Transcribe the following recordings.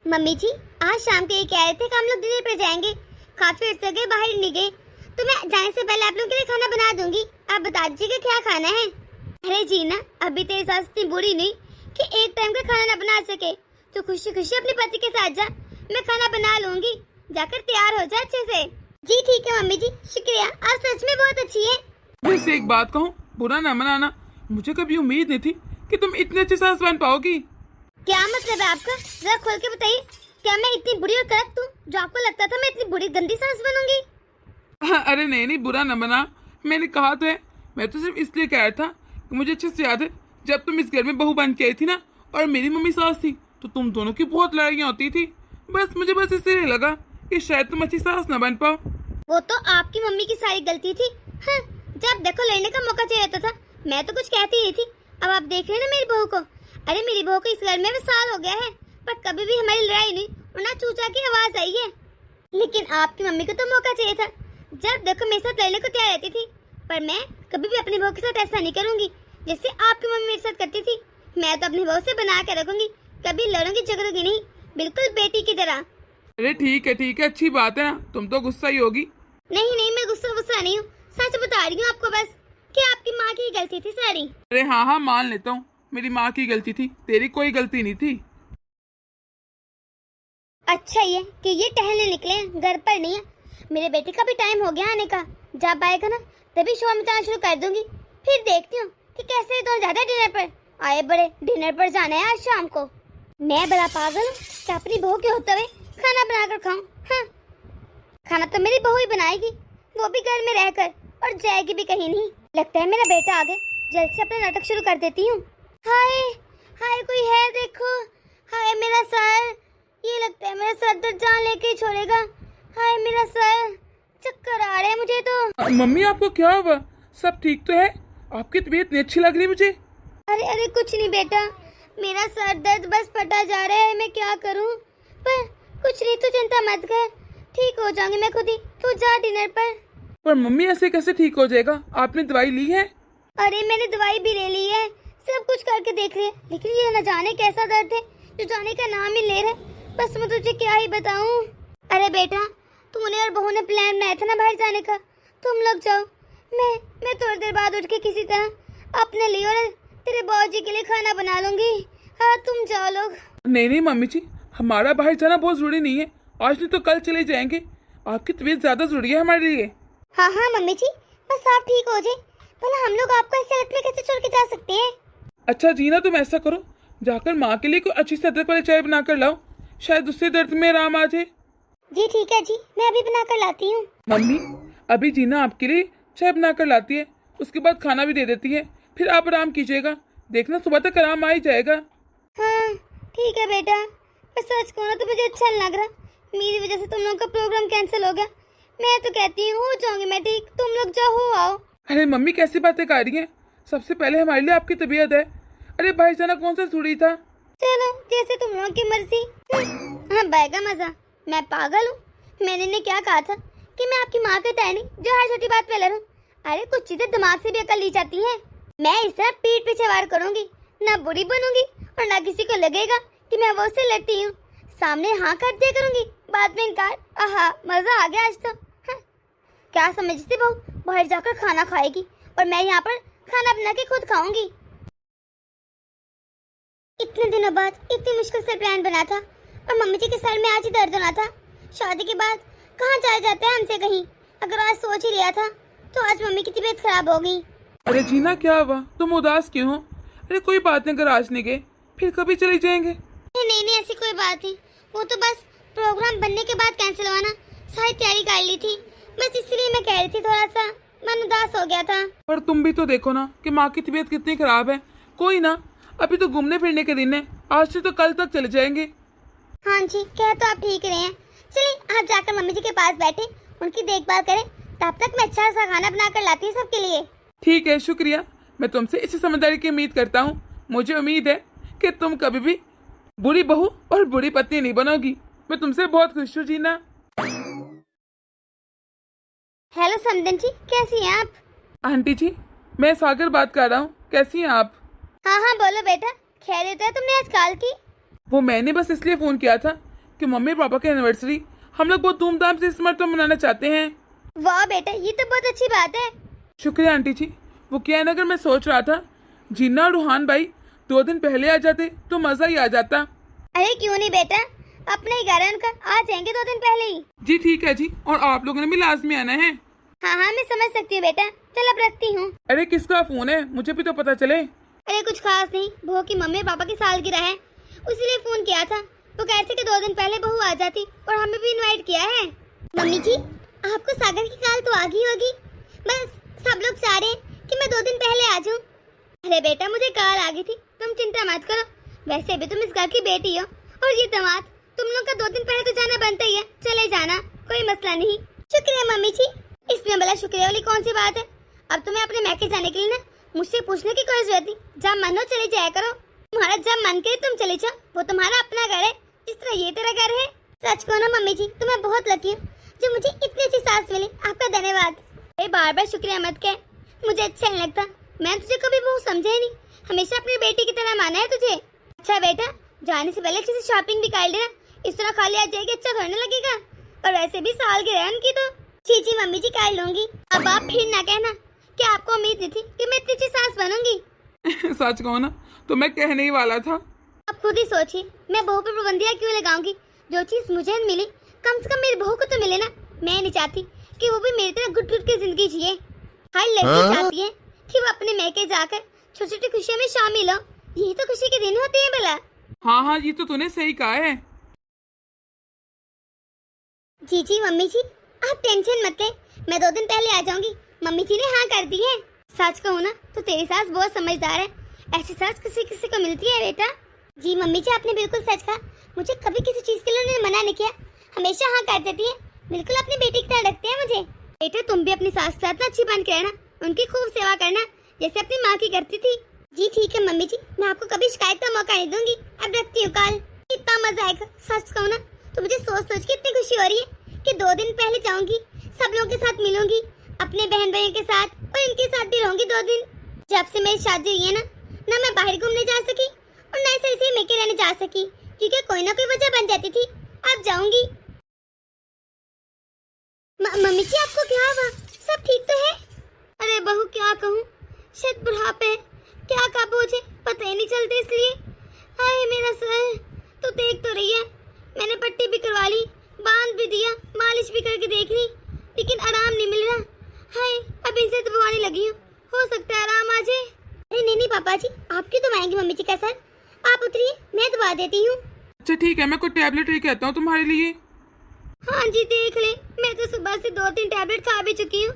Mummy जी, आज शाम को ये कह रहे थे कि हम लोग डिनर पे जाएंगे। काफी अर्से हो गए बाहर नहीं गए, तो मैं जाने से पहले आप लोगों के लिए खाना बना दूंगी। आप बता दीजिएगा क्या खाना है। अरे जीना, अभी तेरी सास इतनी बुरी नहीं कि एक टाइम का खाना न बना सके, तो खुशी खुशी अपने पति के साथ जा, मैं खाना बना लूंगी। जाकर तैयार हो जा अच्छे से। जी ठीक है मम्मी जी, शुक्रिया, आप सच में बहुत अच्छी है। वैसे एक बात कहूँ, बुरा ना मनाना, मुझे कभी उम्मीद नहीं थी कि तुम इतने अच्छे सास बन पाओगी। क्या मतलब है आपका? जरा खोल के बताइए, क्या मैं इतनी बुरी और कड़क हूँ जो आपको लगता था मैं इतनी बुरी गंदी सास बनूंगी? अरे नहीं, बुरा न बना, मैंने कहा तो है। मैं तो सिर्फ इसलिए कह रहा था कि मुझे अच्छे से याद है जब तुम इस घर में बहू बन के आई थी ना, और मेरी मम्मी सास थी, तो तुम दोनों की बहुत लड़ाइयाँ होती थी। मुझे इसलिए लगा कि शायद तुम अच्छी सास न बन पाओ। वो तो आपकी मम्मी की सारी गलती थी। हाँ, जब देखो लड़ने का मौका चाहिए होता था, मैं तो कुछ कहती नहीं थी। अब आप देख रहे हैं ना मेरी बहू को। अरे मेरी बहू को इस घर में साल हो गया है, पर कभी भी हमारी लड़ाई नहीं और ना चूचा की आवाज आई है। लेकिन आपकी मम्मी को तो मौका चाहिए था। जब देखो मेरे साथ लड़ने को तैयार रहती थी, पर मैं कभी भी अपनी बहू के साथ ऐसा नहीं करूंगी जैसे आपकी मम्मी मेरे साथ करती थी। मैं तो अपनी बहू से बना के रखूंगी, कभी लड़ूंगी झगड़ूंगी नहीं, बिल्कुल बेटी की तरह। अरे ठीक है, अच्छी बात है ना, तुम तो गुस्सा ही होगी। नहीं, मैं गुस्सा नहीं हूँ, सच बता रही हूँ आपको बस कि आपकी माँ की गलती थी सारी। अरे हाँ, मान लेता हूँ, मेरी माँ की गलती थी, तेरी कोई गलती नहीं थी। अच्छा ये कि ये टहलने निकले हैं, घर पर नहीं है। मेरे बेटे का भी टाइम हो गया आने का, जब आएगा ना तभी शो मिटाना शुरू कर दूंगी। फिर देखती हूँ कि कैसे तो ज्यादा डिनर पर आए। बड़े डिनर पर जाना है आज शाम को। मैं बड़ा पागल हूँ कि अपनी बहू के होते हुए खाना बनाकर खाऊं। हाँ, खाना तो मेरी बहू ही बनाएगी, वो भी घर में रहकर, और जाएगी भी कहीं नहीं। लगता है मेरा बेटा आ गया, जल्द से अपना नाटक शुरू कर देती हूँ। हाय हाय, कोई है देखो। हाय मेरा सर, ये लगता है मेरा सर दर्द जान लेके ही छोड़ेगा। हाय मेरा सर, चक्कर आ रहे हैं मुझे तो। मम्मी आपको क्या हुआ? सब ठीक तो है? आपकी तबीयत नहीं अच्छी लग रही मुझे। अरे कुछ नहीं बेटा, मेरा सर दर्द बस फटा जा रहा है, मैं क्या करूं? पर कुछ नहीं, तू चिंता मत कर, ठीक हो जाऊंगी मैं खुद ही। तू जा डिनर पर मम्मी ऐसे कैसे ठीक हो जाएगा? आपने दवाई ली है? अरे मैंने दवाई भी ले ली है, सब कुछ करके देख रहे, लेकिन ये न जाने कैसा दर्द है जो जाने का नाम ही ले रहा है। बस मैं तुझे क्या ही बताऊं। अरे बेटा, तूने और बहू ने प्लान बनाया था ना बाहर जाने का, तुम लोग जाओ। मैं थोड़ी देर बाद उठ के किसी तरह अपने लिए और तेरे बाबूजी के लिए खाना बना लूंगी। हाँ तुम जाओ लोग। नहीं मम्मी जी, हमारा बाहर जाना बहुत जरूरी नहीं है, आज नहीं तो कल चले जाएंगे। आपकी तबीयत ज्यादा जरूरी है हमारे लिए। हाँ मम्मी जी, बस आप ठीक हो जाए, भला हम लोग आपको इस हालत में कैसे छोड़ के जा सकते हैं? अच्छा जीना, तुम ऐसा करो, जाकर माँ के लिए कोई अच्छी सी अदरक वाली चाय बना कर लाओ, शायद उससे दर्द में आराम आ जाए। जी ठीक है जी, मैं अभी बना कर लाती हूँ। मम्मी, अभी जीना आपके लिए चाय बना कर लाती है, उसके बाद खाना भी दे देती है, फिर आप आराम कीजिएगा, देखना सुबह तक आराम आ ही जाएगा। हाँ ठीक है बेटा, पर सच कहूँ ना तो मुझे अच्छा नहीं लग रहा, मेरी वजह से तुम लोगों का प्रोग्राम कैंसिल हो गया। मैं तो कहती हूँ हो जाऊंगी मैं ठीक, तुम लोग जाओ हो आओ। अरे मम्मी कैसी बातें कर रही हैं? सबसे पहले हमारे लिए आपकी तबीयत है। अरे भाई जाना कौन सा थोड़ी था। चलो जैसे तुम लोगों की मर्जी। हाँ बैगा मजा, मैं पागल हूँ। मैंने ने क्या कहा था कि मैं आपकी माँ के तैनी जो हर छोटी बात पे लड़ूं। अरे कुछ चीजें दिमाग से भी अकल ली जाती हैं। मैं इस तरह पीठ पीछे वार करूंगी, ना बुरी बनूंगी और ना किसी को लगेगा कि मैं वो से लड़ती हूँ। सामने हाँ कर दिया करूंगी, बाद में इनकार। आहा मजा आ गया आज तो। हाँ। क्या समझती बहू, बाहर जाकर खाना खाएगी और मैं यहाँ पर खाना बना के खुद खाऊंगी। इतने दिनों बाद इतनी मुश्किल से प्लान बना था और मम्मी जी के सर में आज ही दर्द होना था। शादी के बाद कहाँ जाया जाता है हमसे कहीं। अगर आज सोच ही लिया था तो आज मम्मी की तबीयत खराब हो गई। अरे जीना क्या हुआ, तुम उदास क्यों हो? अरे कोई बात नहीं, अगर आज नहीं गए फिर कभी चले जाएंगे। नहीं ऐसी कोई बात नहीं, वो तो बस प्रोग्राम बनने के बाद कैंसिल हुआ ना, सारी तैयारी कर ली थी, बस इसलिए मैं कह रही थी थोड़ा सा मन उदास हो गया था। पर तुम भी तो देखो ना कि माँ की तबीयत कितनी खराब है। कोई ना, अभी तो घूमने फिरने के दिन है, आज से तो कल तक चले जाएंगे। हाँ जी, कह तो आप ठीक रहे हैं। चलिए आप जाकर मम्मी जी के पास बैठे, उनकी देखभाल करें, तब तक मैं अच्छा सा खाना बना कर लाती हूँ सबके लिए। ठीक है, शुक्रिया। मैं तुमसे इसी समझदारी की उम्मीद करता हूँ। मुझे उम्मीद है कि तुम कभी भी बुरी बहू और बुरी पत्नी नहीं बनोगी। मैं तुमसे बहुत खुश हूँ जीना। हेलो समदन जी, कैसी हैं आप? आंटी जी, मैं सागर बात कर रहा हूँ, कैसी हैं आप? हाँ बोलो बेटा, खैरियत है? तुमने आज कॉल की? वो मैंने बस इसलिए फ़ोन किया था कि मम्मी पापा की एनिवर्सरी हम लोग बहुत धूमधाम से इस मरतबा मनाना चाहते हैं। वाह बेटा, ये तो बहुत अच्छी बात है। शुक्रिया आंटी जी। वो क्या है ना, अगर मैं सोच रहा था जीना और रूहान भाई 2 दिन पहले आ जाते तो मजा ही आ जाता। अरे क्यों नहीं बेटा, अपने ही घर है उनका, आ जाएंगे 2 दिन पहले ही। जी ठीक है जी, और आप लोगों ने भी लाजमी आना है। हाँ हाँ, मैं समझ सकती हूँ बेटा, चल अब रखती हूँ। अरे किसका फोन है, मुझे भी तो पता चले। अरे कुछ खास नहीं, बहू की मम्मी और पापा की सालगिरह है, उसीलिए फोन किया था। वो कह रहे थे कि 2 दिन पहले बहू आ जाती और हमें भी इनवाइट किया है। मम्मी जी, आपको सागर की कॉल तो आ गई होगी, बस सब लोग चाह रहे हैं कि मैं 2 दिन पहले आ जाऊँ। अरे बेटा, मुझे कॉल आ गई थी, तुम चिंता मत करो। वैसे भी तुम इस घर की बेटी हो और ये दामाद, तुम लोग का 2 दिन पहले तो जाना बनता ही है, चले जाना, कोई मसला नहीं। शुक्रिया मम्मी जी, इसमें भला शुक्रिया वाली कौन सी बात है। अब तुम्हें अपने मैके जाने के लिए ना मुझसे पूछने की कोई जरूरत नहीं, जब मन हो चले जाया करो। तुम्हारा जब मन करे तुम चले जाओ, वो तुम्हारा अपना घर है, जिस तरह ये तेरा घर है। सच कहो ना मम्मी जी, तुम्हें बहुत लकी हूँ जो मुझे इतनी अच्छी सास मिली, आपका धन्यवाद। अरे बार बार शुक्रिया मत कह, मुझे अच्छा नहीं लगता। मैं तुझे कभी बहू समझा ही नहीं, हमेशा अपनी बेटी की तरह माना है तुझे। अच्छा बेटा, जाने से पहले अच्छे से शॉपिंग भी कर लेना, इस तरह खाली आ जाएगी अच्छा थोड़ा लगेगा। और वैसे भी सालगिरह है उनकी तो। जी जी मम्मी जी, कर लूंगी। अब आप फिर ना कहना कि आपको उम्मीद नहीं थी कि मैं इतनी अच्छी सास बनूंगी। सच कहो ना तो मैं कहने ही वाला था। अब खुद ही सोचिए, मैं बहू पर पाबंदियां क्यों लगाऊंगी। जो चीज मुझे मिली कम से कम मेरी बहू को तो मिले ना। मैं नहीं चाहती कि वो भी मेरी तरह गुट गुट की जिंदगी जिए। हर लड़की चाहती है कि वो अपने मैके जाकर छोटी छोटी खुशियों में शामिल हो। यही तो खुशी के दिन होते हैं भला। हाँ हाँ, ये तो तूने सही कहा है। जी जी मम्मी जी, आप टेंशन मत ले, मैं 2 दिन पहले आ जाऊंगी। मम्मी जी ने हाँ कर दी है। सच कहूँ ना तो तेरी सास बहुत समझदार है, ऐसी सास किसी किसी को मिलती है बेटा। जी मम्मी जी, आपने बिल्कुल सच कहा, मुझे कभी किसी चीज के लिए उन्होंने मना नहीं किया, हमेशा हाँ कर देती है। बिल्कुल अपनी बेटी की तरह रखते हैं मुझे। बेटा तुम भी अपनी सास के साथ ना अच्छी बन के रहना, उनकी खूब सेवा करना जैसे अपनी माँ की करती थी। जी ठीक है मम्मी जी, मैं आपको कभी शिकायत का मौका नहीं दूंगी। अब रखती हूँ कॉल। इतना मजा आएगा, सच कहूँ ना तो मुझे सोच सोच के इतनी खुशी हो रही है कि 2 दिन पहले जाऊंगी, सब लोगों के साथ मिलूंगी, अपने बहन भाइयों के साथ और इनके साथ भी रहूंगी 2 दिन। जब से मेरी शादी हुई है ना मैं बाहर घूमने जा सकी और ना ऐसे ऐसे मेके रहने जा सकी, क्योंकि कोई ना कोई वजह बन जाती थी। अब जाऊंगी। मम्मी जी आपको क्या हुआ, सब ठीक तो है? अरे बहू क्या कहूँ, शायद बुढ़ापे है, क्या का बोझ है पता ही नहीं चलते, इसलिए। हाय मेरा सर, तो देख तो रही है, मैंने पट्टी भी करवा ली, बांध भी दिया, मालिश भी करके देख ली, लेकिन आराम नहीं मिल रहा। हाय अब इनसे दबाने लगी हूँ, हो सकता है आराम आ जाए। अरे नहीं पापा जी, आप क्यों दबाएंगे मम्मी जी का सर, आप उतरिए, मैं दबा देती हूँ। अच्छा ठीक है, मैं कोई टैबलेट ही कहता हूँ तुम्हारे लिए। हाँ जी देख ले, मैं तो सुबह से 2-3 टैबलेट खा भी चुकी हूँ,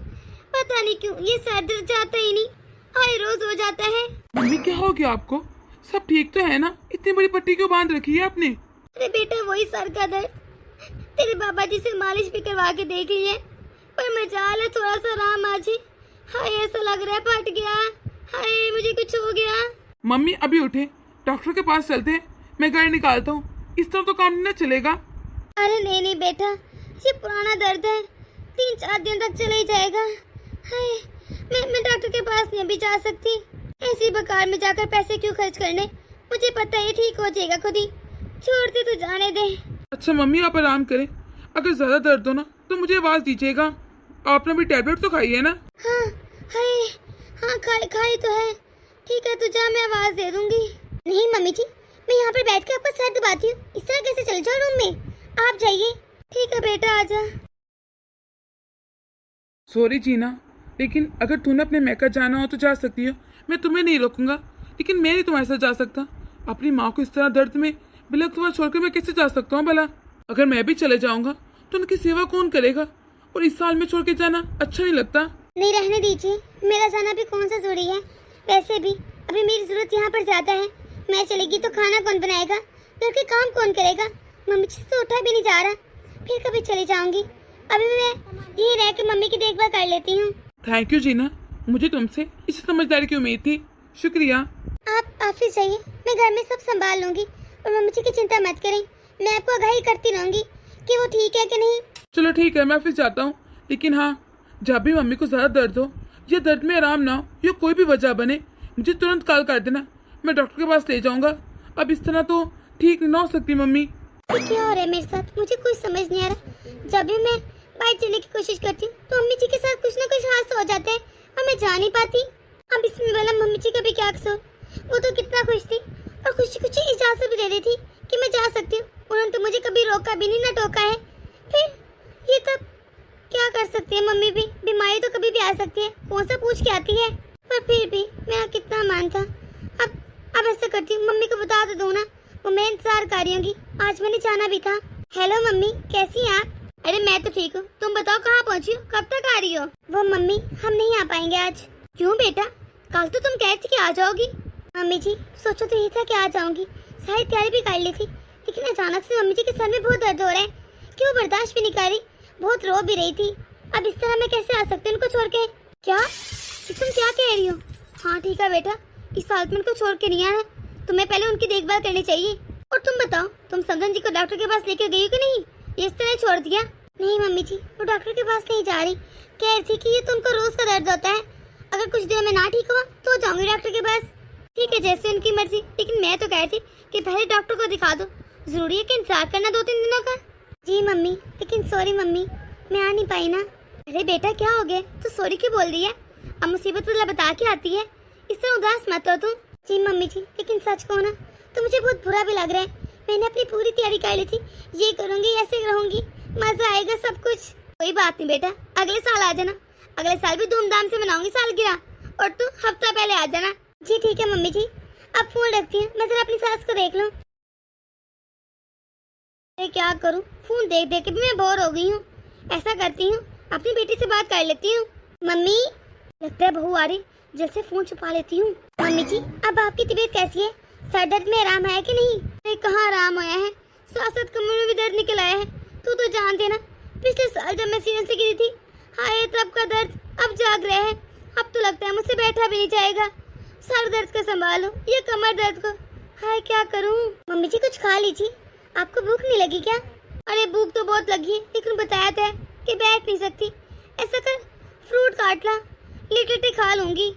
पता नहीं क्यों ये सर दर्द जाता ही नहीं, हर रोज हो जाता है। मम्मी क्या हो गया आपको, सब ठीक तो है ना, इतनी बड़ी पट्टी क्यों बांध रखी है आपने? अरे बेटा वही सर का दर्द, तेरे बाबा जी से मालिश भी करवा के देख ली है, पर मजाल है थोड़ा सा आराम आ जाए। हाय ऐसा लग रहा है फट गया, हाय मुझे कुछ हो गया। मम्मी अभी उठे, डॉक्टर के पास चलते हैं, मैं गाड़ी निकालता हूँ, इस तरह तो काम नहीं चलेगा। अरे नहीं बेटा, ये पुराना दर्द है, 3-4 दिन तक चला ही जाएगा। हाय मैं डॉक्टर के पास नहीं भी जा सकती, ऐसी बेकार में जाकर पैसे क्यों खर्च करने, मुझे पता है ठीक हो जाएगा खुद ही, छोड़ते तो जाने दे। अच्छा मम्मी आप आराम करें, अगर ज्यादा दर्द हो ना तो मुझे आवाज दीजिएगा। आपने भी टैबलेट तो खाई है ना? हाँ हाय हाँ खाई तो है। ठीक है तो जा, मैं आवाज दे दूंगी। नहीं मम्मी जी, मैं यहाँ पर बैठ के आपका सर दबाती हूँ, इस तरह कैसे चल जाओ रूम में, आप जाइए। ठीक है बेटा आजा। सॉरी जीना, लेकिन अगर तूने अपने मेका जाना हो तो जा सकती हो, मैं तुम्हें नहीं रोकूंगा, लेकिन मैं नहीं तुम्हारे साथ जा सकता। अपनी माँ को इस तरह दर्द में बिलख हुआ छोड़कर मैं कैसे जा सकता हूँ भला? अगर मैं भी चले जाऊंगा तो उनकी सेवा कौन करेगा, और इस साल में छोड़ के जाना अच्छा नहीं लगता। नहीं रहने दीजिए, मेरा जाना भी कौन सा जरूरी है, वैसे भी अभी मेरी जरूरत यहाँ पर ज्यादा है। मैं चलेगी तो खाना कौन बनाएगा, घर के काम कौन करेगा, मम्मी जी से उठा भी नहीं जा रहा, फिर कभी चली जाऊंगी। अभी मैं यही रह के मम्मी की देखभाल कर लेती हूँ। थैंक यू जीना, मुझे तुमसे इस समझदारी की उम्मीद थी, शुक्रिया। आप ऑफिस जाइए, मैं घर में सब संभाल लूंगी और मम्मी जी की चिंता मत करें, मैं आपको आगाही करती रहूंगी कि वो ठीक है कि नहीं। चलो ठीक है, मैं ऑफिस जाता हूँ, लेकिन हाँ जब भी मम्मी को ज़्यादा दर्द हो या दर्द में आराम ना हो या कोई भी वजह बने, मुझे तुरंत कॉल कर देना, मैं डॉक्टर के पास ले जाऊँगा। अब इस तरह तो ठीक नहीं ना हो सकती मम्मी। ये क्या हो रहा है मेरे साथ, मुझे कुछ समझ नहीं आ रहा। जब भी मैं बाइक चलने की कोशिश करती हूँ तो अम्मी जी के साथ कुछ ना कुछ हादसा हो जाता है और मैं जा नहीं पाती। अब इसमें वाला मम्मी जी का भी क्या कसूर, वो तो कितना खुश थी और खुशी खुशी इजाजत भी दे दी थी कि मैं जा सकती हूँ। उन्होंने तो मुझे कभी रोका भी नहीं, ना टोका है। फिर ये तब क्या कर सकती है मम्मी भी, बीमारी तो कभी भी आ सकती है, कौन सा पूछ के आती है। पर फिर भी मेरा कितना मान था। अब ऐसा करती हूँ, मम्मी को बता तो दूँ ना, वो मैं इंतजार कर रही होंगी। आज मैंने जाना भी था। हेलो मम्मी, कैसी हैं आप? अरे मैं तो ठीक हूँ, तुम बताओ कहाँ पहुँची हो, कब तक आ रही हो? वो मम्मी, हम नहीं आ पाएंगे आज। क्यों बेटा, कल तो तुम कह रही थी कि आ जाओगी। मम्मी जी, सोचो तो ये था कि आ जाऊंगी, सारी तैयारी भी कर ली थी, लेकिन अचानक से मम्मी जी के सर में बहुत दर्द हो रहा है कि वो बर्दाश्त भी नहीं कर रही, बहुत रो भी रही थी। अब इस तरह मैं कैसे आ सकती हूँ उनको छोड़ के? क्या तुम क्या कह रही हो? हाँ ठीक है बेटा, इस हालत में उनको छोड़ के नहीं आना, तुम्हें पहले उनकी देखभाल करनी चाहिए। और तुम बताओ, तुम समधन जी को डॉक्टर के पास लेकर गई हो कि नहीं? ये इस तरह छोड़ दिया? नहीं मम्मी जी, वो डॉक्टर के पास नहीं जा रही, कह रही थी कि ये तो उनको रोज का दर्द होता है, अगर कुछ दिनों में ना ठीक हुआ तो जाऊंगी डॉक्टर के पास। ठीक है, जैसे उनकी मर्जी, लेकिन मैं तो कह रही थी कि पहले डॉक्टर को दिखा दो, जरूरी है कि इंतजार करना 2-3 दिनों का। जी मम्मी, लेकिन सॉरी मम्मी, मैं आ नहीं पाई ना। अरे बेटा क्या हो गया, तो सॉरी क्यों बोल रही है? अब मुसीबत वाला बता के आती है, इस तरह उदास मत हो तुम। जी मम्मी जी, लेकिन सच कहो ना तो मुझे बहुत बुरा भी लग रहा है। मैंने अपनी पूरी तैयारी कर ली थी, ये करूँगी, ऐसे रहूँगी, मजा आएगा सब कुछ। कोई बात नहीं बेटा, अगले साल आ जाना, अगले साल भी धूमधाम से मनाऊंगी सालगिरह, और तू हफ्ता पहले आ जाना। जी ठीक है मम्मी जी, अब फोन रखती हूँ, मैं जरा अपनी सास को देख लूँ। क्या करूँ, फोन देख देख के भी मैं बोर हो गई हूँ। ऐसा करती हूँ, अपनी बेटी से बात कर लेती हूँ। मम्मी, लगता है बहू आ रही, जैसे फोन छुपा लेती हूँ। मम्मी जी, अब आपकी तबीयत कैसी है? सर दर्द में आराम है कि नहीं? नहीं, कहाँ आराम आया है, साथ कमर में भी दर्द निकल आया है। तू तो जानते ना, पिछले साल जब मैं सीजन से गिरी थी, हाय तब का दर्द अब जाग रहा है। अब तो लगता है मुझसे बैठा भी नहीं जाएगा। सर दर्द का संभालो, ये कमर दर्द को, हाय क्या करूँ? मम्मी जी कुछ खा लीजिए, आपको भूख नहीं लगी क्या? अरे भूख तो बहुत लगी है, लेकिन बताया था कि बैठ नहीं सकती। ऐसा कर, फ्रूट काट ला, लेटे खा लूंगी।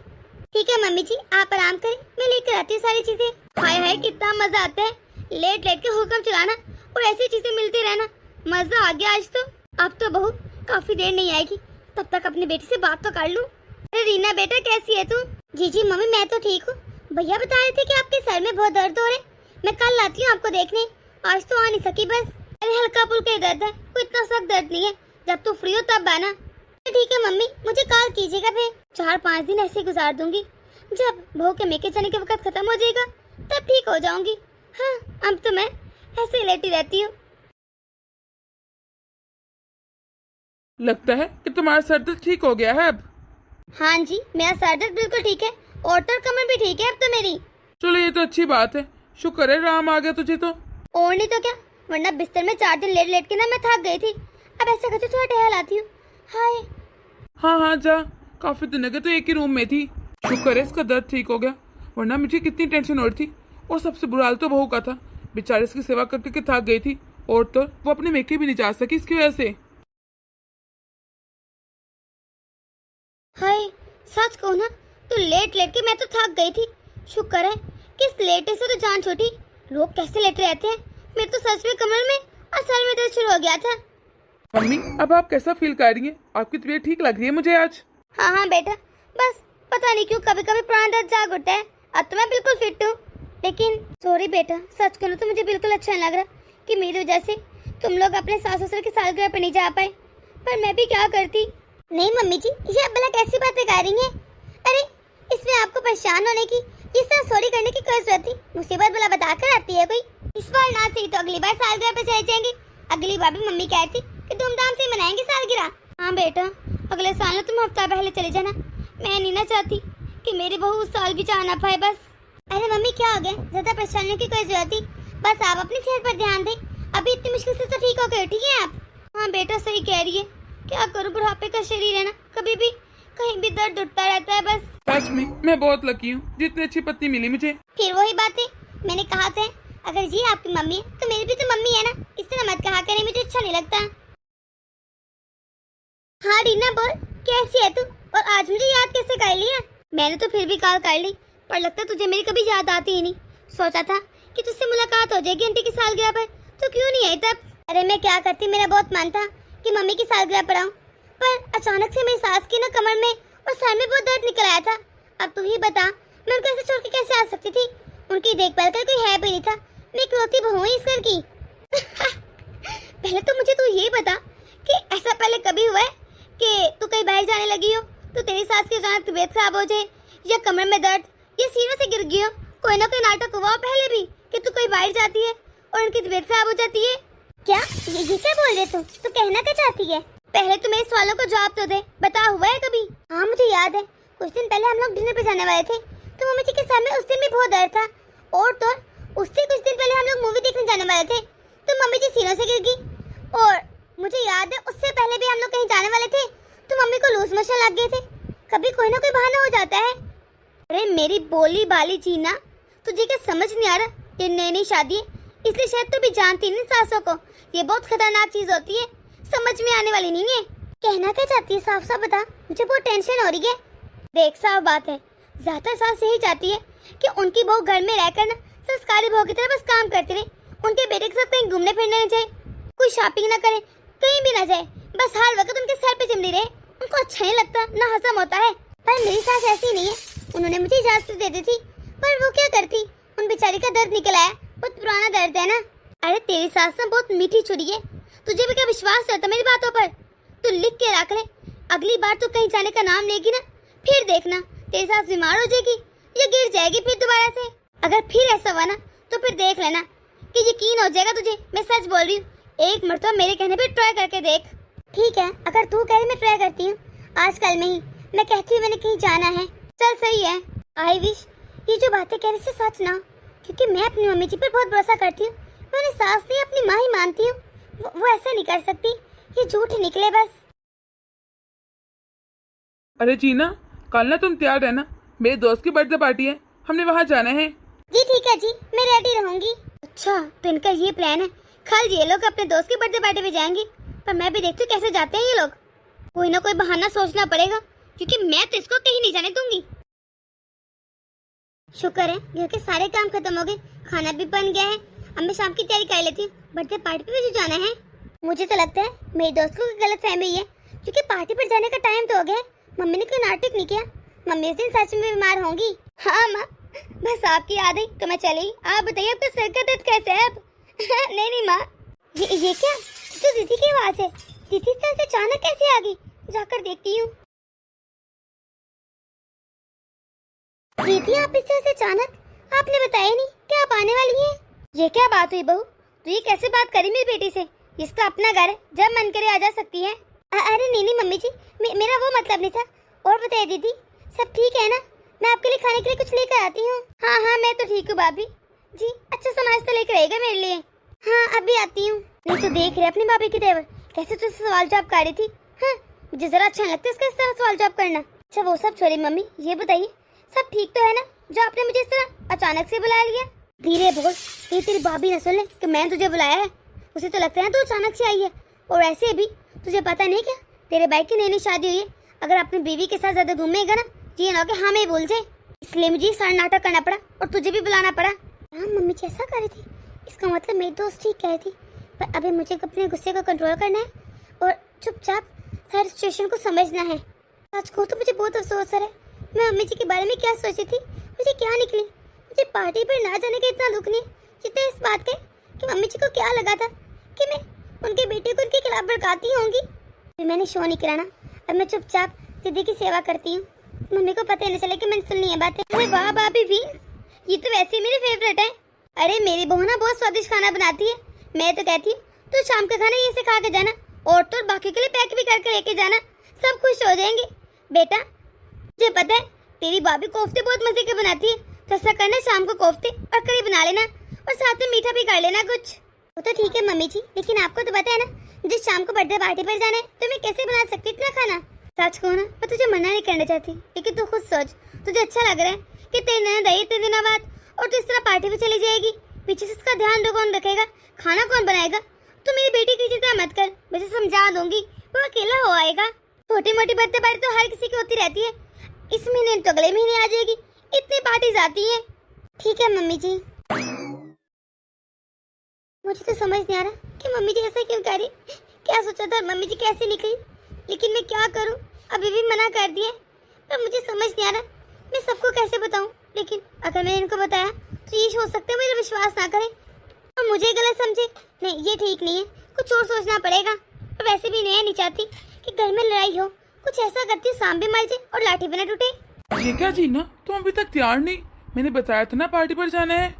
ठीक है मम्मी जी, आप आराम करें, मैं लेकर आती हूँ सारी चीजें। हाय हाय कितना मजा आता है, लेट लेट के हुक्म चलाना और ऐसी चीजें मिलती रहना, मजा आ गया आज तो। अब तो बहू काफी देर नहीं आएगी, तब तक अपनी बेटी से बात तो कर लूं। अरे रीना बेटा कैसी है तू? जी जी मम्मी, मैं तो ठीक हूँ। भैया बता रहे थे कि आपके सर में बहुत दर्द हो रहा है, मैं कल लाती हूँ आपको देखने, आज तो आ नहीं सकी बस। अरे हल्का फुल्का दर्द है, कोई इतना सख्त दर्द नहीं है, जब तू फ्री हो तब आना। ठीक है मम्मी, मुझे कॉल कीजिएगा, फिर 4-5 दिन ऐसे गुजार दूंगी, जब बहू के मेके जाने का वक्त खत्म हो जाएगा तब ठीक हो जाऊंगी। हाँ, अब तो मैं ऐसे ही लेटी रहती हूँ। लगता है कि तुम्हारा सर दर्द ठीक हो गया है अब। हाँ जी, मेरा सर दर्द बिल्कुल ठीक है और तो कमर भी ठीक है अब तो मेरी। चलो ये तो अच्छी बात है, शुक्र है राम आ गया तुझे तो। और नहीं तो क्या, वरना बिस्तर में 4 दिन लेट लेट के ना मैं थक गई थी। अब ऐसा करती थोड़ा टहल आती हूँ। हाय। हाँ हाँ जा, काफी दिन लगे तो एक ही रूम में थी, शुक्र है इसका दर्द ठीक हो गया, वरना मुझे कितनी टेंशन हो रही थी। और सबसे बुरा हाल तो बहू का था, बेचारे इसकी सेवा करके थक गई थी, और तो वो अपने मेके भी नहीं जा सकी इसकी वजह से। हाय, सच कहूँ ना तो लेट लेट के मैं तो थक गई थी, शुक्र है कि इस लेटे से तो जान छूटी। लोग कैसे लेटे रहते हैं, मेरे तो सच में कमर में और सर में दर्द शुरू हो गया था। मम्मी, अब आप कैसा फील कर रही हैं? आपकी तबीयत ठीक लग रही है मुझे आज। हाँ हाँ बेटा, बस पता नहीं क्यों कभी कभी पुराना दर्द जाग उठता है। अब तो मैं बिल्कुल फिट हूँ, लेकिन सॉरी बेटा, सच करो तो मुझे बिल्कुल अच्छा नहीं लग रहा कि मेरी वजह से तुम लोग अपने सास ससुर की सालगिरह पर नहीं जा पाए, पर मैं भी क्या करती। नहीं मम्मी जी, ये भला कैसी बातें कर रही हैं? अरे इसमें आपको परेशान होने की, इस तरह सॉरी करने की कोई जरूरत नहीं। मुसीबत भला बता कर आती है कोई? इस बार ना सही तो अगली बार सालगिरह पे चले जाएंगे। अगली बार भी मम्मी कहती कि धूमधाम से मनाएंगे सालगिरह। हाँ बेटा, अगले साल ना तुम हफ्ता पहले चले जाना, मैं नहीं ना चाहती कि मेरी बहू उस साल भी जा ना पाए बस। अरे मम्मी क्या हो गया, ज्यादा परेशानियों की कोई जरूरत नहीं, बस आप अपनी सेहत पर ध्यान दें। अभी इतनी मुश्किल से तो ठीक हो गए, ठीक है आप? हाँ बेटा सही कह रही है, क्या करूँ, बुढ़ापे का शरीर है ना, कभी भी कहीं भी दर्द उठता रहता है बस। सच में मैं बहुत लकी हूँ, जितनी अच्छी पत्नी मिली मुझे। फिर वही बात है, मैंने कहा था अगर ये आपकी मम्मी है तो मेरी भी तो मम्मी है ना, इस तरह मत कहा करें, मुझे अच्छा नहीं लगता। हाँ रीना बोल, कैसी है तू? और आज मुझे याद कैसे कर लिया? मैंने तो फिर भी कॉल कर ली, पर लगता तुझे मेरी कभी याद आती ही नहीं। सोचा था कि तुझसे मुलाकात हो जाएगी आंटी की सालगिरह पर, तो क्यों नहीं आई तब? अरे मैं क्या करती, मेरा बहुत मन था कि मम्मी की सालगिरह पर आऊं, पर अचानक से मेरी सास की ना कमर में और सर में बहुत दर्द निकल आया था। अब तू ही बता, मैं उनको ऐसे छोड़ के कैसे आ सकती थी? उनकी देखभाल का कोई है भी नहीं था। मैं इकलौती बहू हूं इस घर की। पहले तो मुझे तू ये बता कि ऐसा पहले कभी हुआ है कि तू कहीं बाहर जाने लगी हो तो तेरी सास की अचानक तबीयत खराब हो जाए, या कमर में दर्द, या सीने से गिर गई हो? कोई ना कोई नाटक हुआ पहले भी कि तू कहीं बाहर जाती है और उनकी तबीयत खराब हो जाती है? क्या ये क्या बोल रहे तू कहना क्या चाहती है? पहले तो मेरे सवालों का जवाब तो दे, बता हुआ है कभी? हाँ मुझे याद है, कुछ दिन पहले हम लोग डिनर पे जाने वाले थे तो मम्मी जी के सर में उस दिन भी बहुत दर्द था, और तो उससे कुछ दिन पहले हम लोग मूवी देखने जाने वाले थे तो मम्मी जी सीनों से गिर गई, और मुझे याद है उससे पहले भी हम लोग कहीं जाने वाले थे तो मम्मी को लूज मोशन लग गए थे। कभी कोई ना कोई बहाना हो जाता है। अरे मेरी बोली बाली जीना, तुझे क्या समझ नहीं आ रहा? ये नई नई शादी है इसलिए शायद तू भी जानती नहीं सासों को, ये बहुत खतरनाक चीज होती है, समझ में आने वाली नहीं है। कहना क्या चाहती है साफ साफ बता, मुझे बहुत टेंशन हो रही है। देख साफ बात है, ज्यादा सास यही चाहती है कि उनकी बहू घर में रहकर ना संस्कारी बहू की तरह बस काम करती रहे, उनके बेटे के साथ कहीं घूमने फिरने न जाए, कोई शॉपिंग ना करे, कहीं भी ना जाए, बस हर वक्त उनके सर पे चिमनी रहे। उनको अच्छा नहीं लगता, ना हजम होता है। पर मेरी सास ऐसी नहीं है, उन्होंने मुझे इजाजत दे दी थी, पर वो क्या करती, उन बेचारी का दर्द निकल आया, बहुत पुराना दर्द है ना। अरे तेरी सास ना बहुत मीठी छुरी है, तुझे भी क्या विश्वास होता मेरी बातों पर? तू लिख के रख ले, अगली बार तू कहीं जाने का नाम लेगी ना, फिर देखना तेरी सास बीमार हो जाएगी या गिर जाएगी फिर दोबारा से। अगर फिर ऐसा हुआ ना तो फिर देख लेना कि यकीन हो जाएगा तुझे, मैं सच बोल रही हूँ। एक मरतबा मेरे कहने पे ट्राई करके देख। ठीक है, अगर तू कह रही मैं ट्राई करती हूँ, आजकल में ही मैं कहती हूँ मैंने कहीं जाना है, चल सही है। आई विश ये जो बातें कह रही थी सच ना, क्योंकि मैं अपनी मम्मी जी पर बहुत भरोसा करती हूँ, मैं उन्हें सास नहीं अपनी माँ ही मानती हूँ। वो ऐसा नहीं कर सकती, ये झूठ निकले बस। अरे जीना, कल ना तुम तैयार रहना, मेरे दोस्त की बर्थडे पार्टी है, हमने वहाँ जाना है। जी ठीक है जी, मैं रेडी रहूंगी। अच्छा तो इनका ये प्लान है, कल ये लोग अपने दोस्त की बर्थडे पार्टी में जाएंगे, पर मैं भी देखती हूँ कैसे जाते हैं ये लोग। कोई ना कोई बहाना सोचना पड़ेगा, क्योंकि मैं तो इसको कहीं नहीं जाने दूंगी। शुक्र है घर के सारे काम खत्म हो गए, खाना भी बन गया है, अब मैं शाम की तैयारी कर लेती हूँ, बर्थडे पार्टी पे भी जो जाना है। मुझे तो लगता है मेरी दोस्त को गलत फहमी है, क्योंकि पार्टी पर जाने का टाइम तो हो गया है, मम्मी ने कोई नाटक नहीं किया, मम्मी इस दिन सच में बीमार होंगी। हाँ माँ, बस आपकी याद आई तो मैं चली। आप बताइए आपका सर का दर्द कैसे है अब? नहीं नहीं माँ, ये क्या, तो दीदी की आवाज है, दीदी से अचानक कैसे आ गई, जाकर देखती हूँ। दीदी आप इससे अचानक, आपने बताया नहीं कि आप आने वाली हैं? ये क्या बात हुई बहू, तो ये कैसे बात करी मेरी बेटी से? इसका अपना घर है, जब मन करे आ जा सकती है। अरे नहीं नहीं मम्मी जी, मेरा वो मतलब नहीं था। और बताइए दीदी सब ठीक है ना? मैं आपके लिए खाने के लिए कुछ लेकर आती हूँ। हाँ हाँ मैं तो ठीक हूँ भाभी जी, अच्छा सा नाश्ता लेकर आएगा मेरे लिए। हाँ अभी आती हूँ। नहीं तो देख रहे अपनी भाभी की देवर कैसे तुझसे सवाल जवाब कर रही थी। हाँ मुझे जरा अच्छा नहीं लगता इसका इस तरह सवाल जवाब करना। अच्छा वो सब छोड़ी मम्मी, ये बताइए सब ठीक तो है ना, जो आपने मुझे इस तरह अचानक से बुला लिया? धीरे बोल, ये तेरी भाभी न सुन ले कि मैंने तुझे बुलाया है, उसे तो लगता है तू अचानक से आई है। और ऐसे भी तुझे पता नहीं क्या, तेरे भाई की नई नई शादी हुई है, अगर अपनी बीवी के साथ ज्यादा घूमेगा ना, ये ना कि हाँ मैं बोल जाए, इसलिए मुझे सारा नाटक करना पड़ा और तुझे भी बुलाना पड़ा। हाँ मम्मी जी ऐसा कर रही थी, इसका मतलब मेरी दोस्त ठीक कह रही थी, पर अभी मुझे अपने गुस्से को कंट्रोल करना है और चुपचाप सारी सिचुएशन को समझना है। आज को तो मुझे बहुत अफसोस है, मैं मम्मी जी के बारे में क्या सोची थी, मुझे क्या निकली। मुझे पार्टी पर ना जाने का इतना दुख नहीं जितना इस बात का कि मम्मी जी को क्या लगा था कि मैं उनके बेटे को उनके खिलाफ भड़काती होंगी। फिर मैंने शो नहीं कराना, अब मैं चुपचाप दीदी की सेवा करती हूँ, मम्मी को पता ही नहीं चले कि मैंने सुननी है बातें। अरे वाह भाभी भी, ये तो वैसे ही मेरे फेवरेट है। अरे मेरी बहू ना बहुत स्वादिष्ट खाना बनाती है, मैं तो कहती हूँ तो शाम का खाना ये से खा के जाना, और तो बाकी के लिए पैक भी करके लेके जाना, सब खुश हो जाएंगे। बेटा मुझे पता है तेरी भाभी कोफ्ते बहुत मजे के बनाती है, तो ऐसा करना शाम को कोफ्ते और करी बना लेना और साथ में मीठा भी कर लेना कुछ। वो तो ठीक है मम्मी जी, लेकिन आपको तो पता है ना मुझे शाम को बर्थडे पार्टी पर जाना है, तो मैं कैसे बना सकती इतना खाना? सच को ना मैं तुझे मना नहीं करना चाहती, लेकिन तू खुद सोच, तुझे अच्छा लग रहा है कि तेरी ननद आई इतने दिनों बाद और तू इस तरह पार्टी में चली जाएगी, पीछे से उसका ध्यान कौन रखेगा, खाना कौन बनाएगा? तू मेरी बेटी की चिंता मत कर, मैं उसे समझा दूंगी, वो अकेला हो आएगा। छोटी मोटी बर्थडे पार्टी तो हर किसी की होती रहती है, इस महीने तो अगले महीने आ जाएगी, इतनी पार्टीज आती हैं। ठीक है मम्मी जी। मुझे तो समझ नहीं आ रहा कि मम्मी जी ऐसा क्यों कर रही। क्या सोचा था, मम्मी जी कैसे निकली, लेकिन मैं क्या करूं, अभी भी मना कर दिए। पर मुझे समझ नहीं आ रहा मैं सबको कैसे बताऊं। लेकिन अगर मैंने इनको बताया तो ये हो सकता है मेरा विश्वास ना करें और मुझे गलत समझे। नहीं, ये ठीक नहीं है, कुछ और सोचना पड़ेगा। और वैसे भी मैं नहीं चाहती कि घर में लड़ाई हो। कुछ ऐसा करती हूँ सांप भी मर जाए और लाठी भी न टूटे। ये क्या जीना, तुम अभी तक तैयार नहीं? मैंने बताया था ना पार्टी पर जाना है।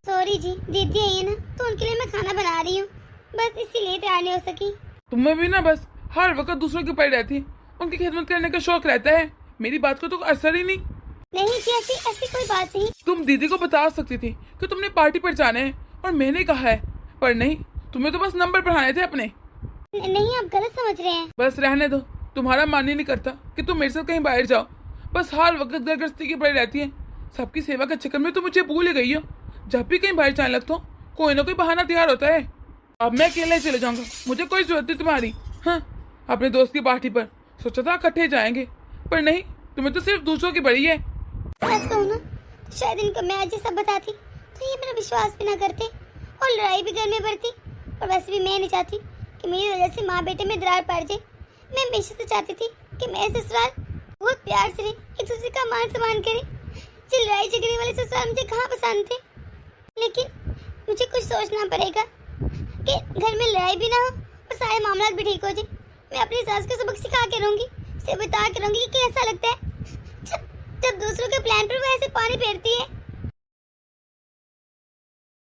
सॉरी जी, दीदी आई है ना तो उनके लिए मैं खाना बना रही हूँ, बस इसीलिए तैयार नहीं हो सकी। तुम्हें भी ना बस हर वक्त दूसरों के पड़ी रहती, उनकी खिदमत करने का शौक रहता है, मेरी बात को तो असर ही नहीं। नहीं जी, ऐसी ऐसी कोई बात नहीं। तुम दीदी को बता सकती थी कि तुमने पार्टी पर जाना है और मैंने कहा है, पर नहीं, तुम्हें तो बस नंबर पढ़ाने थे अपने। नहीं, आप गलत समझ रहे हैं। बस रहने दो, तुम्हारा मन ही नहीं करता कि तुम मेरे साथ कहीं बाहर जाओ। बस हर वक्त घर गृहस्थी की पड़ी रहती है, सबकी सेवा के चक्कर में तो मुझे भूल ही गई हो। जब भी कहीं बाहर जाने लगता हूँ कोई ना कोई बहाना तैयार होता है। अब मैं अकेले चले जाऊंगा, मुझे कोई जरूरत नहीं तुम्हारी। हाँ, अपने दोस्त की पार्टी पर सोचा था इकट्ठे जाएंगे, पर नहीं, तुम्हें तो सिर्फ दूसरों की पड़ी है। सच कहूँ ना तो शायद इनको मैं आज ये सब बताती तो ये मेरा विश्वास भी ना करते और लड़ाई भी घर में बढ़ती। और वैसे भी मैं नहीं चाहती कि मेरी वजह से माँ बेटे में दरार पड़ जाए। मैं हमेशा से चाहती थी कि मेरे ससुराल बहुत प्यार से रहे, एक दूसरे का मान सम्मान करे। ये लड़ाई झगड़े वाले ससुराल मुझे कहाँ पसंद थे। लेकिन मुझे कुछ सोचना पड़ेगा कि घर में लड़ाई भी ना हो और सारे मामला भी ठीक हो जाए। मैं अपनी सास को सबक सिखा के रहूंगी, उसे बता के रहूंगी कि कैसा लगता है जब दूसरों के प्लान पर वो ऐसे पानी फेरती है।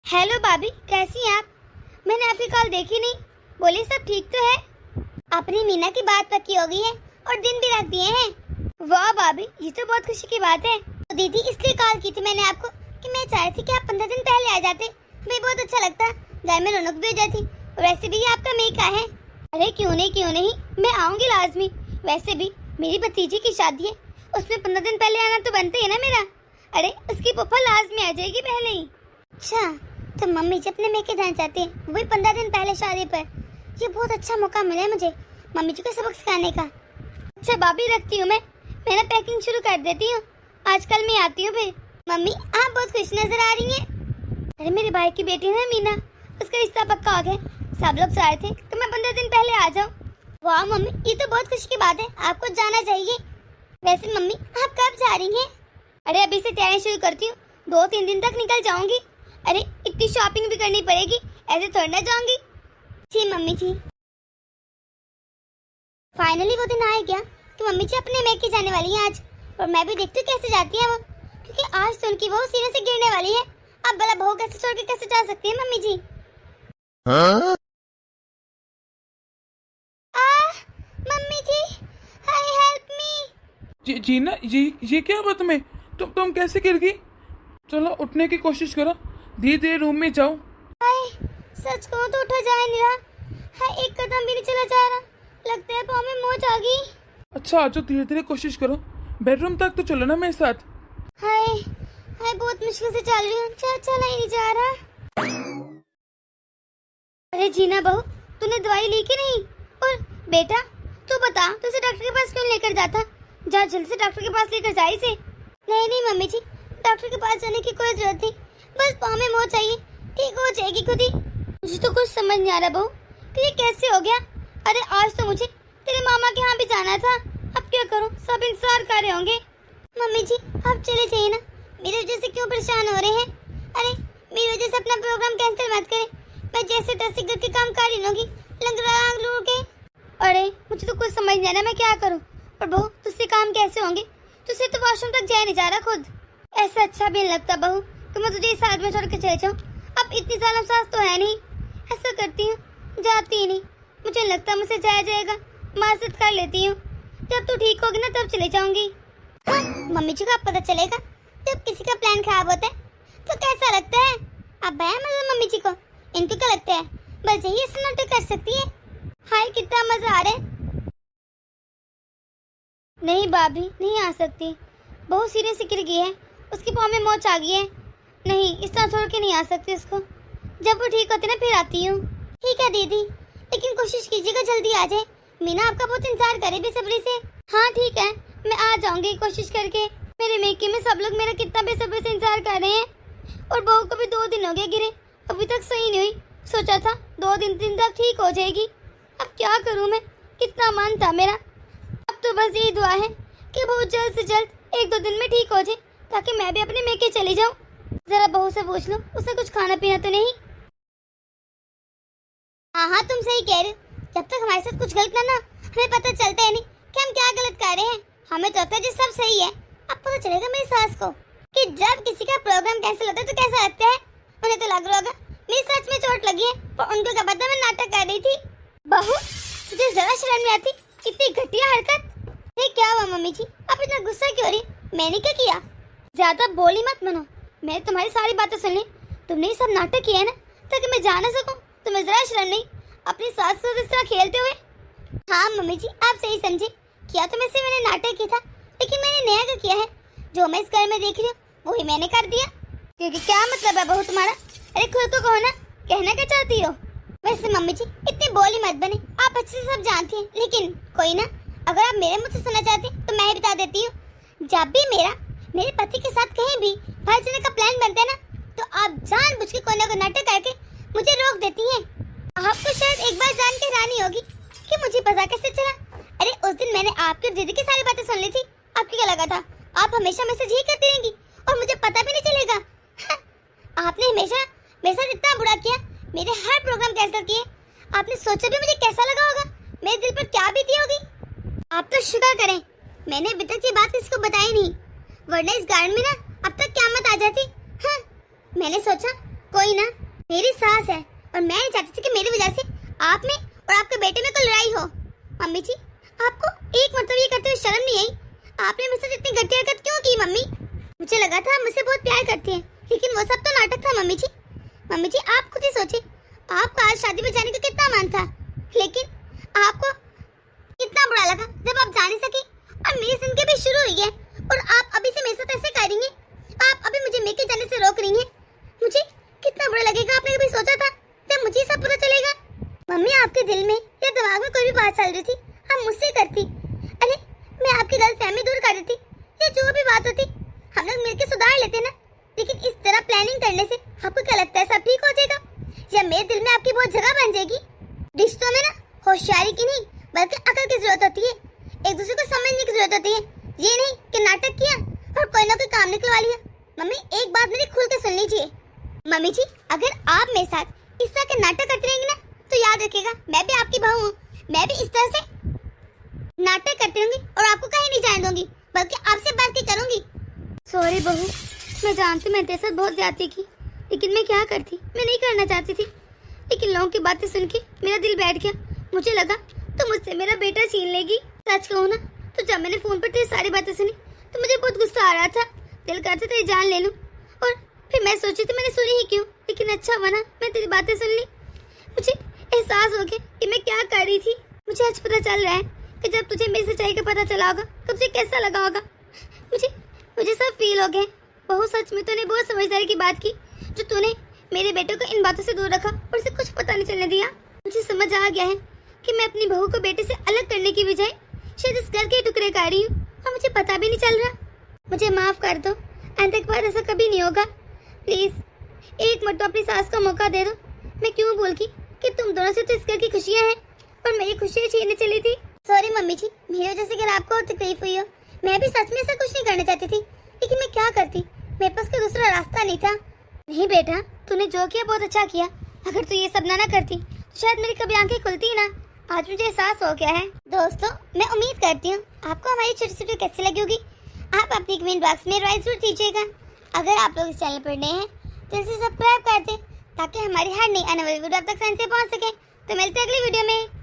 हेलो भाभी, कैसी हैं आप? मैंने आपकी कॉल देखी नहीं, बोले सब ठीक तो है? अपनी मीना की बात पक्की हो गई है और दिन भी रख दिए हैं। वाह भाभी, ये तो बहुत खुशी की बात है। तो दीदी, इसलिए कॉल की थी मैंने आपको कि मैं चाह रही थी कि आप 15 दिन पहले आ जाते, हमें बहुत अच्छा लगता, घर में रौनक भी हो जाती। और वैसे भी ये आपका मेका है। अरे क्यों नहीं, मैं आऊंगी लाजमी। वैसे भी मेरी भतीजी की शादी है, उसमें 15 दिन पहले आना तो बनता है ना मेरा। अरे उसकी पप्पा लाजमी आ जाएगी पहले ही। अच्छा, तो मम्मी जी अपने मेके जाना चाहती है, वो भी 15 दिन पहले शादी पर। ये बहुत अच्छा मौका मिला है मुझे मम्मी जी को सबक सिखाने का। अच्छा भाभी, रखती हूँ मैं ना पैकिंग शुरू कर देती हूँ, आजकल मैं आती हूँ फिर। मम्मी, आप बहुत खुश नजर आ रही हैं। अरे मेरे भाई की बेटी है ना मीना, उसका रिश्ता पक्का हो गया। सब लोग चाह रहे थे तो मैं 15 दिन पहले आ जाऊँ। वाह मम्मी, ये तो बहुत खुशी की बात है, आपको जाना चाहिए। वैसे मम्मी, आप कब जा रही हैं? अरे अभी से तैयारी शुरू करती हूँ, 2-3 दिन तक निकल जाऊंगी। अरे इतनी शॉपिंग भी करनी पड़ेगी, ऐसे थोड़ी ना जाऊंगी। जी मम्मी जी। फाइनली वो दिन आ गया कि मम्मी जी अपने मेके जाने वाली हैं आज। और मैं भी देखती हूँ कैसे जाती है वो, क्योंकि आज तो उनकी बहू सीने से गिरने वाली है। अब भला बहू कैसे छोड़ के कैसे जा सकती है मम्मी जी? मम्मी जी, हाय हेल्प मी। जीना, ये क्या हुआ तुम्हें? तुम कैसे गिर गई? चलो उठने की कोशिश करो, धीरे धीरे रूम में जाओ। हाय, सच कहूँ तो उठा जा नहीं रहा। हाय, एक कदम भी नहीं चला जा रहा, लगता है पाँव में मोच आ गई। अच्छा आ जाओ, धीरे धीरे कोशिश करो, बेडरूम तक तो चलो ना मेरे साथ। हाय हाय, बहुत मुश्किल से चल रही हूँ, चला ही नहीं जा रहा। अरे जीना बहू, तूने दवाई ली कि नहीं? और बेटा तू बता, तू इसे डॉक्टर के पास क्यों लेकर जाता? जा जल्दी से डॉक्टर के पास लेकर जा इसे। नहीं मम्मी जी, डॉक्टर के पास जाने की कोई जरूरत नहीं, बस पाँव में मोच चाहिए, ठीक हो जाएगी खुद ही। मुझे तो कुछ समझ नहीं आ रहा बहू कि ये कैसे हो गया। अरे आज तो मुझे तेरे मामा के यहाँ भी जाना था, अब क्या करूँ, सब इंतजार कर रहे होंगे। मम्मी जी आप चले जाइए ना, मेरी वजह से क्यों परेशान हो रहे हैं? अरे मेरी वजह से अपना प्रोग्राम कैंसिल मत करें, मैं जैसे तैसे घर के काम कर ही लूंगी, लंगड़ा के। अरे मुझे तो कुछ समझ नहीं आ रहा मैं क्या करूँ। और बहू, तुझसे काम कैसे होंगे? तुझसे तो वॉशरूम तक जा नहीं जा रहा खुद। ऐसा अच्छा भी नहीं लगता बहू कि मैं तुझे इस हाथ में छोड़ के चले जाऊँ। अब इतनी साल सास तो है नहीं, ऐसा करती हूँ जाती ही नहीं, मुझे लगता मुझसे जाया जाएगा, माजरत कर लेती हूँ, जब तू ठीक होगी ना तब चले जाऊंगी। हाँ, मम्मी जी को अब पता चलेगा जब किसी का प्लान खराब होता है तो कैसा लगता है। अब है मजा मम्मी जी को, इनको क्या लगता है बस यही ऐसा नाटक कर सकती है। हाय कितना मजा आ रहा है। नहीं भाभी, नहीं आ सकती, बहुत सीने से गिर गई है, उसके पाँव में मोच आ गई है। नहीं, इस तरह छोड़ के नहीं आ सकती उसको, जब वो ठीक होती ना फिर आती हूँ। ठीक है दीदी, लेकिन कोशिश कीजिएगा जल्दी आ जाए, मीना आपका बहुत इंतजार करे बेसब्री से। हाँ ठीक है, मैं आ जाऊंगी कोशिश करके। मेरे मेके में सब लोग मेरा कितना बेसब्री से इंतजार कर रहे हैं, और बहू को भी 2 दिन हो गए गिरे, अभी तक सही नहीं हुई। सोचा था 2 दिन तक ठीक हो जाएगी। अब क्या करूं मैं, कितना मन था मेरा। अब तो बस यही दुआ है कि बहू जल्द से जल्द 1-2 दिन में ठीक हो जाए, ताकि मैं भी अपने मेके चली जाऊं। जरा बहू से पूछ लूं, उसने कुछ खाना पीना तो नहीं। हाँ, तुम सही कह रहे हो। जब तक हमारे साथ कुछ गलत ना हमें पता चलता है नहीं कि हम क्या गलत कर रहे हैं। हमें तो लगता है जो सब सही है। अब पता चलेगा मेरी सास को कि जब किसी का प्रोग्राम कैंसिल होता है तो कैसा लगता है। उन्हें तो लग रहा होगा मेरी सच में चोट लगी है, पर उनको क्या पता मैं नाटक कर रही थी। बहू, तुझे जरा शर्म नहीं आती? इतनी घटिया हरकत। ये क्या हुआ मम्मी जी, आप इतना गुस्सा क्यों हो रही? मैंने क्या किया? ज्यादा बोली मत बनो। मैंने तुम्हारी सारी बातें सुन ली। तुमने ये सब नाटक किया है ना, ताकि मैं जा ना सकूं। तुम्हें जरा शर्म नहीं अपनी सास को इस तरह खेलते हुए? हाँ मम्मी जी, आप सही समझे। किया तो वैसे मैंने नाटक किया था, लेकिन मैंने नया क्या किया है? जो मैं इस घर में देख रही हूँ वही मैंने कर दिया। क्योंकि क्या मतलब है बहू तुम्हारा? अरे खुद को कहो ना, कहना क्या चाहती हो? वैसे मम्मी जी इतनी बोली मत बने, आप अच्छे से सब जानती हैं। लेकिन कोई ना, अगर आप मेरे मुँह से सुनना चाहती हैं तो मैं ही बता देती हूँ। जब भी मेरे पति के साथ कहीं भी बाहर जाने का प्लान बनता है ना, तो आप जानबूझ के कोई ना कोई नाटक करके मुझे रोक देती हैं। आपको शायद एक बार जान के हैरानी होगी कि मुझे पता कैसे चला। अरे उस दिन मैंने आपकी दीदी की सारी बातें सुन ली थी। आपको क्या लगा था आप हमेशा मैसेज ही करती रहेंगी और मुझे पता भी नहीं चलेगा? आपने हमेशा मेरे साथ इतना बुरा किया, मेरे हर प्रोग्राम कैंसिल किए। आपने सोचा भी मुझे कैसा लगा होगा, मेरे दिल पर क्या बीती होगी? आप तो शुक्र करें मैंने अभी तक ये बात किसी को बताई नहीं, वरना इस गार्डन में ना अब तक क़यामत आ जाती। हाँ, मैंने सोचा कोई ना, मेरी सास है और मैं नहीं चाहती थी कि मेरी वजह से आप में और आपके बेटे में कोई लड़ाई हो। मम्मी जी, आपको एक मतलब ये करते हुए शर्म नहीं आई? आपने मेरे साथ इतनी घटिया हरकत क्यों की मम्मी? मुझे लगा था मुझसे बहुत प्यार करती हैं, लेकिन वो सब तो नाटक था मम्मी जी। मम्मी जी आप खुद ही सोचिए, आपको आज शादी में जाने का कितना मन था, लेकिन आपको कितना बुरा लगा जब आप जा नहीं सकी। और मेरी जिंदगी भी शुरू हुई है और आप अभी से मेरे साथ ऐसे करेंगे? आप अभी मुझे मेके जाने से रोक रही हैं। मुझे कितना बुरा लगेगा, आपने कभी सोचा था जब मुझे सब पता चलेगा? मम्मी आपके दिल में या दिमाग में कोई भी बात चल रही थी आप मुझसे करती। अरे मैं आपकी गलतफहमी दूर कर देती, या जो भी बात होती हम लोग मिलकर सुधार लेते ना। लेकिन इस तरह प्लानिंग करने से आपको क्या लगता है सब ठीक हो जाएगा, या मेरे दिल में आपकी बहुत जगह बन जाएगी? रिश्तों में ना होशियारी की नहीं बल्कि अकल की जरूरत होती है, एक दूसरे को समझने की जरूरत होती है। ये नहीं कि नाटक किया और कोई ना कोई काम निकलवा लिया। मम्मी एक बात मेरी खुल के सुन लीजिए। मम्मी जी अगर आप मेरे साथ इस तरह के नाटक करती रहेंगी ना, तो याद रखिएगा मैं भी आपकी बहू हूँ, मैं भी इस तरह से नाटक करती रहूंगी और आपको कहीं नहीं जाने दूंगी, बल्कि आपसे बात ही करूंगी। सॉरी बहू, मैं जानती मैं तेरे साथ बहुत ज्यादती की, लेकिन मैं क्या करती, मैं नहीं करना चाहती थी। लेकिन लोगों की बातें सुन के मेरा दिल बैठ गया। मुझे लगा तो मुझसे मेरा बेटा छीन लेगी। सच कहूँ ना तो जब मैंने फोन पर तेरी सारी बातें सुनी तो मुझे बहुत गुस्सा आ रहा था, दिल करता तेरी जान ले लूं। और फिर मैं सोची थी मैंने सुनी ही क्यों, लेकिन अच्छा बना मैं तेरी बातें सुन ली। मुझे एहसास हो गया कि मैं क्या कर रही थी। मुझे आज पता चल रहा है कि जब तुझे मेरी सच्चाई का पता चला होगा तो तुझे कैसा लगा होगा। मुझे सब फील हो गए। बहुत सच में तूने बहुत समझदारी की बात की, जो तूने मेरे बेटे को इन बातों से दूर रखा और उसे कुछ पता नहीं चलने दिया। मुझे समझ आ गया है कि मैं अपनी बहू को बेटे से अलग करने की बजाय शायद इस घर के टुकड़े कर रही हूँ और मुझे पता भी नहीं चल रहा। मुझे माफ कर दो, आइंदा के बाद ऐसा कभी नहीं होगा। प्लीज एक मरतबा अपनी सास को मौका दे दो। मैं क्यों भूल गई कि तुम दोनों से तो इस घर की खुशियाँ हैं और मेरी खुशियाँ छीनने चली थी। सॉरी मम्मी जी, मेरी वजह से अगर आपको तकलीफ हुई हो। मैं भी सच में ऐसा कुछ नहीं करना चाहती थी, लेकिन मैं क्या करती, मेरे पास कोई दूसरा रास्ता नहीं था। नहीं बेटा, तूने जो किया बहुत अच्छा किया। अगर तू ये सब ना करती तो शायद मेरी कभी आंखें खुलती ही ना। आज मुझे एहसास हो गया है। दोस्तों मैं उम्मीद करती हूँ आपको हमारी छोटी सी वीडियो कैसी लगी होगी। आप अपनी कमेंट बॉक्स में राय जरूर दीजिएगा। अगर आप लोग इस चैनल पर नए हैं तो इसे सब्सक्राइब कर दें, ताकि हमारी हर नई आने वाली वीडियो आप तक आसानी से पहुँच सके। तो मिलते हैं अगली वीडियो में।